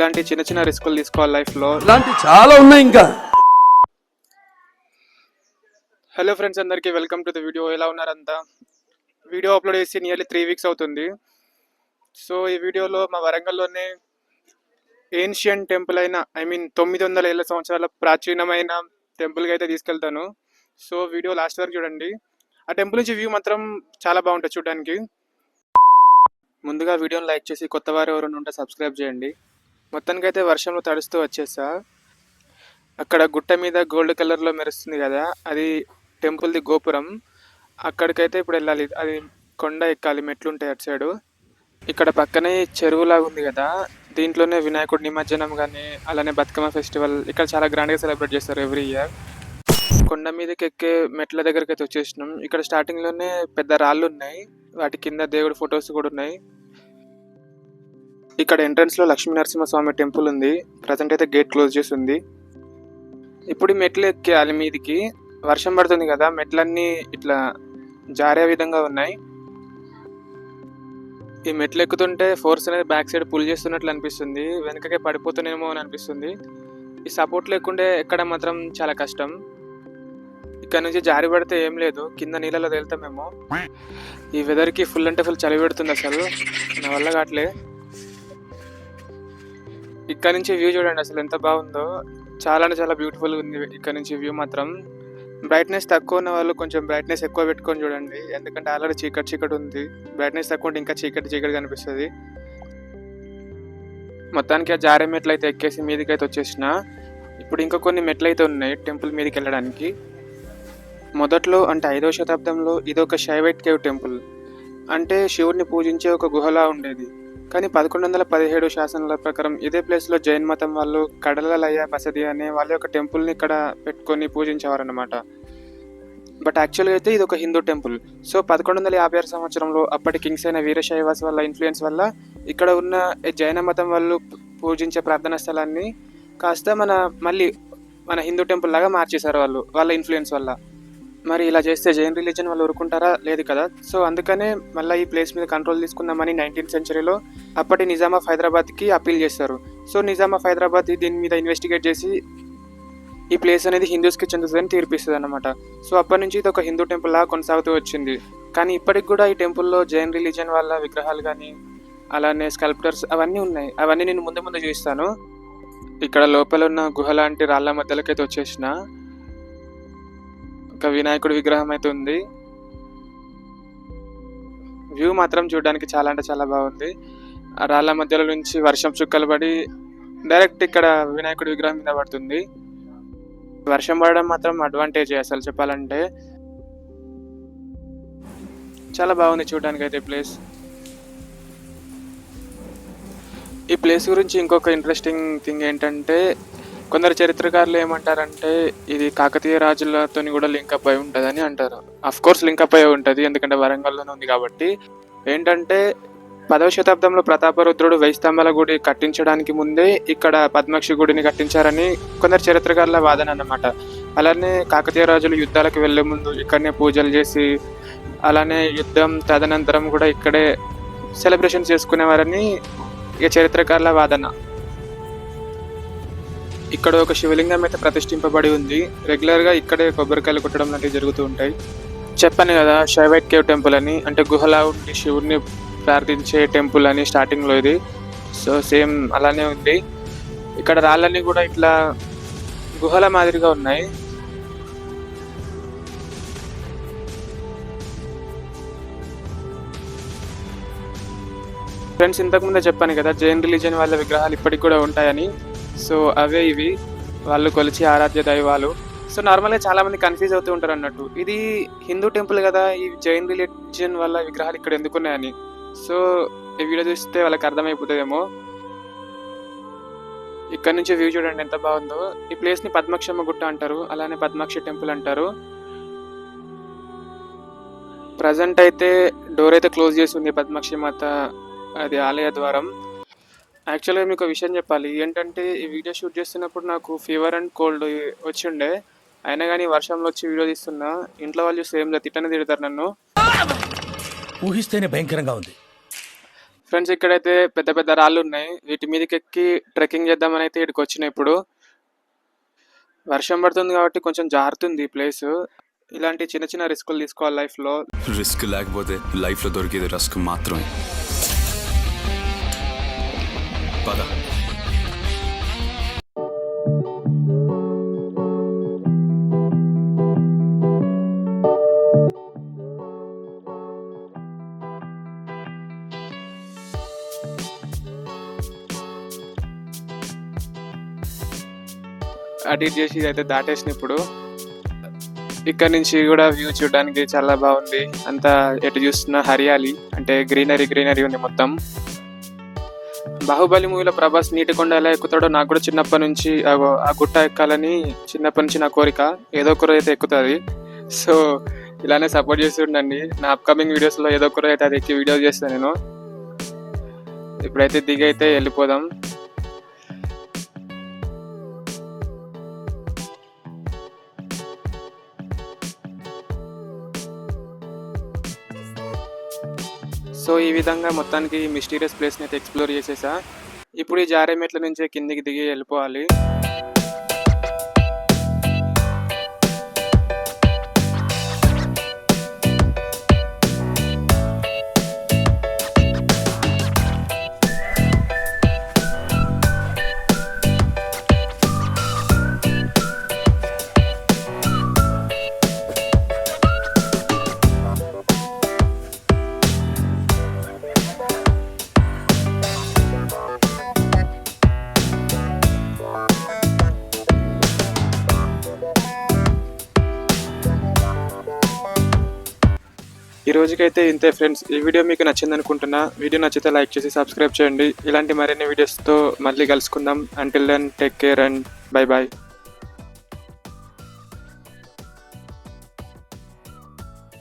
ఇలాంటి చిన్న చిన్న రిస్కులు తీసుకోవాలి లైఫ్లో. ఇలాంటి చాలా ఉన్నాయి ఇంకా. హలో ఫ్రెండ్స్, అందరికీ వెల్కమ్ టు ద వీడియో. ఎలా ఉన్నారంతా? వీడియో అప్లోడ్ చేసి నియర్లీ 3 weeks అవుతుంది. సో ఈ వీడియోలో మా వరంగల్లోనే ఏన్షియన్ టెంపుల్ అయిన 900 ఏళ్ళ సంవత్సరాల ప్రాచీనమైన టెంపుల్కి అయితే తీసుకెళ్తాను. సో వీడియో లాస్ట్ వరకు చూడండి. ఆ టెంపుల్ నుంచి వ్యూ మాత్రం చాలా బాగుంటుంది చూడడానికి. ముందుగా వీడియోని లైక్ చేసి కొత్త వారు ఎవరైనా ఉంటే సబ్స్క్రైబ్ చేయండి. మొత్తానికి అయితే వర్షంలో తడుస్తూ వచ్చేసా. అక్కడ గుట్ట మీద గోల్డ్ కలర్లో మెరుస్తుంది కదా, అది టెంపుల్ది గోపురం. అక్కడికైతే ఇప్పుడు వెళ్ళాలి. అది కొండ ఎక్కాలి, మెట్లుంటాయి అటు సైడు. ఇక్కడ పక్కనే చెరువులాగా ఉంది కదా, దీంట్లోనే వినాయకుడి నిమజ్జనం కానీ అలానే బతుకమ్మ ఫెస్టివల్ ఇక్కడ చాలా గ్రాండ్గా సెలబ్రేట్ చేస్తారు ఎవ్రీ ఇయర్. కొండ మీదకి ఎక్కే మెట్ల దగ్గరికి అయితే వచ్చేసినాం. ఇక్కడ స్టార్టింగ్లోనే పెద్ద రాళ్ళు ఉన్నాయి, వాటి కింద దేవుడి ఫొటోస్ కూడా ఉన్నాయి. ఇక్కడ ఎంట్రన్స్లో లక్ష్మీ నరసింహస్వామి టెంపుల్ ఉంది. ప్రజెంట్ అయితే గేట్ క్లోజ్ చేసి ఉంది. ఇప్పుడు ఈ మెట్లు ఎక్కేయాలి మీదికి. వర్షం పడుతుంది కదా, మెట్లన్నీ ఇట్లా జారే విధంగా ఉన్నాయి. ఈ మెట్లు ఎక్కుతుంటే ఫోర్స్ అనేది బ్యాక్ సైడ్ పుల్ చేస్తున్నట్లు అనిపిస్తుంది, వెనకకే పడిపోతున్నామో అని అనిపిస్తుంది. ఈ సపోర్ట్ లేకుంటే ఎక్కడం మాత్రం చాలా కష్టం. ఇక్కడ నుంచి జారి పడితే ఏం లేదు, కింద నీళ్ళలో తేలుతామేమో. ఈ వెదర్కి ఫుల్ అంటే ఫుల్ చలి పెడుతుంది, అసలు నా వల్ల కావట్లే. ఇక్కడ నుంచి వ్యూ చూడండి అసలు ఎంత బాగుందో, చాలా అంటే చాలా బ్యూటిఫుల్గా ఉంది. ఇక్కడ నుంచి వ్యూ మాత్రం. బ్రైట్నెస్ తక్కువ ఉన్న వాళ్ళు కొంచెం బ్రైట్నెస్ ఎక్కువ పెట్టుకొని చూడండి, ఎందుకంటే ఆల్రెడీ చీకటి ఉంది. బ్రైట్నెస్ తక్కువ ఉంటే ఇంకా చీకటి కనిపిస్తుంది. మొత్తానికి ఆ జారే మెట్లు అయితే ఎక్కేసి మీదకి అయితే వచ్చేసిన. ఇప్పుడు ఇంకా కొన్ని మెట్లు అయితే ఉన్నాయి టెంపుల్ మీదకి వెళ్ళడానికి. మొదట్లో అంటే 5వ శతాబ్దంలో ఇది ఒక షైవైట్ కేవ్ టెంపుల్, అంటే శివుడిని పూజించే ఒక గుహలా ఉండేది. కానీ 1117 శాసనాల ప్రకారం ఇదే ప్లేస్లో జైన్ మతం వాళ్ళు కడలలయ్య బసది అనే వాళ్ళ యొక్క టెంపుల్ని ఇక్కడ పెట్టుకొని పూజించేవారు అనమాట. బట్ యాక్చువల్గా అయితే ఇది ఒక హిందూ టెంపుల్. సో 1156 సంవత్సరంలో అప్పటి కింగ్స్ అయిన వీరశైవాస్ వాళ్ళ ఇన్ఫ్లుయెన్స్ వల్ల ఇక్కడ ఉన్న జైన మతం వాళ్ళు పూజించే ప్రార్థనా స్థలాన్ని కాస్త మళ్ళీ మన హిందూ టెంపుల్ లాగా మార్చేశారు వాళ్ళు, వాళ్ళ ఇన్ఫ్లుయెన్స్ వల్ల. మరి ఇలా చేస్తే జైన్ రిలీజన్ వాళ్ళు ఊరుకుంటారా? లేదు కదా. సో అందుకనే మళ్ళీ ఈ ప్లేస్ మీద కంట్రోల్ తీసుకుందామని 19th సెంచరీలో అప్పటి నిజాం ఆఫ్ హైదరాబాద్కి అప్పీల్ చేస్తారు. సో నిజాం ఆఫ్ హైదరాబాద్ దీని మీద ఇన్వెస్టిగేట్ చేసి ఈ ప్లేస్ అనేది హిందూస్కి చెందుతుందని తీర్పిస్తుంది అనమాట. సో అప్పటి నుంచి ఇది ఒక హిందూ టెంపుల్ లాగా కొనసాగుతూ వచ్చింది. కానీ ఇప్పటికి కూడా ఈ టెంపుల్లో జైన్ రిలీజన్ వాళ్ళ విగ్రహాలు కానీ అలానే స్కల్ప్టర్స్ అవన్నీ ఉన్నాయి. అవన్నీ నేను ముందు చూపిస్తాను. ఇక్కడ లోపల ఉన్న గుహ లాంటి రాళ్ళ మధ్యలోకైతే వచ్చేసిన. ఒక వినాయకుడి విగ్రహం అయితే ఉంది. వ్యూ మాత్రం చూడడానికి చాలా అంటే చాలా బాగుంది. ఆ రాళ్ళ మధ్యలో నుంచి వర్షం చుక్కలు పడి డైరెక్ట్ ఇక్కడ వినాయకుడి విగ్రహం మీద పడుతుంది. వర్షం పడడం మాత్రం అడ్వాంటేజ్ అసలు చెప్పాలంటే. చాలా బాగుంది చూడడానికి అయితే ప్లేస్. ఈ ప్లేస్ గురించి ఇంకొక ఇంట్రెస్టింగ్ థింగ్ ఏంటంటే, కొందరు చరిత్రకారులు ఏమంటారంటే ఇది కాకతీయ రాజులతో కూడా లింకప్ అయి ఉంటుందని అంటారు. అఫ్ కోర్స్ లింకప్ అయి ఉంటుంది, ఎందుకంటే వరంగల్లోనే ఉంది కాబట్టి. ఏంటంటే 10వ శతాబ్దంలో ప్రతాపరుద్రుడు 1000 స్తంభాల గుడి కట్టించడానికి ముందే ఇక్కడ పద్మాక్షి గుడిని కట్టించారని కొందరు చరిత్రకారుల వాదన అన్నమాట. అలానే కాకతీయ రాజులు యుద్ధాలకు వెళ్లే ముందు ఇక్కడనే పూజలు చేసి అలానే యుద్ధం తదనంతరం కూడా ఇక్కడే సెలబ్రేషన్ చేసుకునేవారని ఇక చరిత్రకారుల వాదన. ఇక్కడ ఒక శివలింగం అయితే ప్రతిష్ఠింపబడి ఉంది. రెగ్యులర్గా ఇక్కడే కొబ్బరికాయలు కొట్టడం లాంటివి జరుగుతూ ఉంటాయి. చెప్పాను కదా షైవైట్ కేవ్ టెంపుల్ అని, అంటే గుహలా ఉండి శివుడిని ప్రార్థించే టెంపుల్ అని స్టార్టింగ్లో ఇది. సో సేమ్ అలానే ఉంది. ఇక్కడ రాళ్ళన్నీ కూడా ఇట్లా గుహల మాదిరిగా ఉన్నాయి. ఫ్రెండ్స్, ఇంతకుముందే చెప్పాను కదా జైన్ రిలీజన్ వాళ్ళ విగ్రహాలు ఇప్పటికి కూడా ఉంటాయని. సో అవే ఇవి, వాళ్ళు కొలిచే ఆరాధ్య దైవాలు. సో నార్మల్గా చాలా మంది కన్ఫ్యూజ్ అవుతూ ఉంటారు అన్నట్టు, ఇది హిందూ టెంపుల్ కదా, ఈ జైన్ రిలీజన్ వాళ్ళ విగ్రహాలు ఇక్కడ ఎందుకున్నాయని. సో ఈ వీడియో చూస్తే వాళ్ళకి అర్థమైపోతుందేమో. ఇక్కడ నుంచి వ్యూ చూడండి ఎంత బాగుందో. ఈ ప్లేస్ని పద్మాక్షమ్మ గుట్ట అంటారు, అలానే పద్మాక్షి టెంపుల్ అంటారు. ప్రజెంట్ అయితే డోర్ అయితే క్లోజ్ చేసి ఉంది పద్మాక్షి మాత అది ఆలయ ద్వారం. యాక్చువల్గా మీకు విషయం చెప్పాలి ఏంటంటే, ఈ వీడియో షూట్ చేస్తున్నప్పుడు నాకు ఫీవర్ అండ్ కోల్డ్ వచ్చి ఉండే. అయినా కానీ వర్షంలో వచ్చి వీడియో తీస్తున్నా. ఇంట్లో వాళ్ళు సేమ్ తిట్టనే తిడతారు నన్ను. ఊహిస్తేనే భయంకరంగా ఉంది. ఫ్రెండ్స్ ఇక్కడైతే పెద్ద పెద్ద రాళ్ళు ఉన్నాయి. వీటి మీదకి ఎక్కి ట్రెక్కింగ్ చేద్దామని అయితే ఇక్కడికి వచ్చిన. ఇప్పుడు వర్షం పడుతుంది కాబట్టి కొంచెం జారుతుంది ఈ ప్లేస్. ఇలాంటి చిన్న చిన్న రిస్కులు తీసుకోవాలి లైఫ్లో. రిస్క్ లేకపోతే లైఫ్లో దొరికేది రిస్క్ మాత్రమే. పద. అడిట్ చేసి అయితే దాటేసిన. ఇప్పుడు ఇక్కడ నుంచి కూడా వ్యూ చూడడానికి చాలా బాగుంది. అంతా ఎటు చూస్తున్న హరియాలి, అంటే గ్రీనరీ ఉంది మొత్తం. బాహుబలి మూవీలో ప్రభాస్ నీటి కొండ ఎలా ఎక్కుతాడో నాకు కూడా చిన్నప్పటి నుంచి ఆ గుట్ట ఎక్కాలని చిన్నప్పటి నుంచి నా కోరిక. ఏదో ఒక రోజు అయితే ఎక్కుతుంది. సో ఇలానే సపోర్ట్ చేసి ఉండండి. నా అప్కమింగ్ వీడియోస్లో ఏదో ఒక రోజు అయితే అది ఎక్కి వీడియోస్ చేస్తాను నేను. ఇప్పుడైతే దిగి అయితే వెళ్ళిపోదాం. సో ఈ విధంగా మొత్తానికి మిస్టీరియస్ ప్లేస్ని అయితే ఎక్స్ప్లోర్ చేసేసా. ఇప్పుడు ఈ జారే మెట్ల నుంచే కిందికి దిగి వెళ్ళిపోవాలి. ఈ రోజుకైతే ఇంతే ఫ్రెండ్స్. ఈ వీడియో మీకు నచ్చింది అనుకుంటున్నా. వీడియో నచ్చితే లైక్ చేసి సబ్స్క్రైబ్ చేయండి. ఇలాంటి మరిన్ని వీడియోస్తో మళ్ళీ కలుసుకుందాం. Until then take care and bye bye.